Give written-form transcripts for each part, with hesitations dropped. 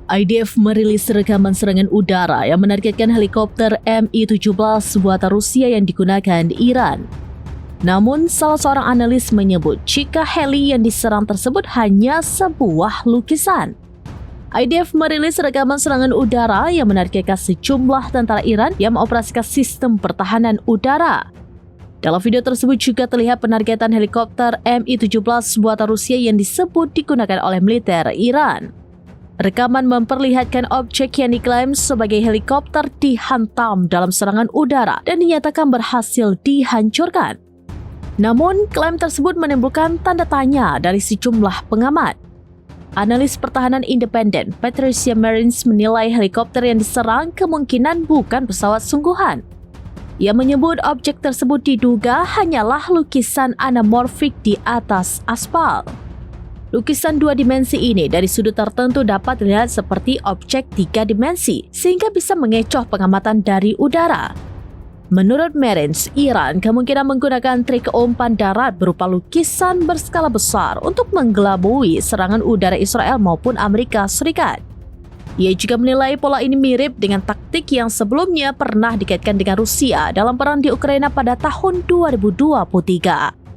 IDF merilis rekaman serangan udara yang menargetkan helikopter Mi-17 buatan Rusia yang digunakan Iran. Namun, salah seorang analis menyebut jika heli yang diserang tersebut hanya sebuah lukisan. IDF merilis rekaman serangan udara yang menargetkan sejumlah tentara Iran yang mengoperasikan sistem pertahanan udara. Dalam video tersebut juga terlihat penargetan helikopter Mi-17 buatan Rusia yang disebut digunakan oleh militer Iran. Rekaman memperlihatkan objek yang diklaim sebagai helikopter dihantam dalam serangan udara dan dinyatakan berhasil dihancurkan. Namun, klaim tersebut menimbulkan tanda tanya dari sejumlah pengamat. Analis pertahanan independen Patricia Marines menilai helikopter yang diserang kemungkinan bukan pesawat sungguhan. Ia menyebut objek tersebut diduga hanyalah lukisan anamorfik di atas aspal. Lukisan dua dimensi ini dari sudut tertentu dapat dilihat seperti objek tiga dimensi, sehingga bisa mengecoh pengamatan dari udara. Menurut Marines, Iran kemungkinan menggunakan trik umpan darat berupa lukisan berskala besar untuk menggelabui serangan udara Israel maupun Amerika Serikat. Ia juga menilai pola ini mirip dengan taktik yang sebelumnya pernah dikaitkan dengan Rusia dalam perang di Ukraina pada tahun 2023.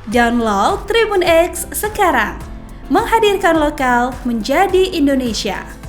Download Tribun X sekarang, menghadirkan lokal menjadi Indonesia.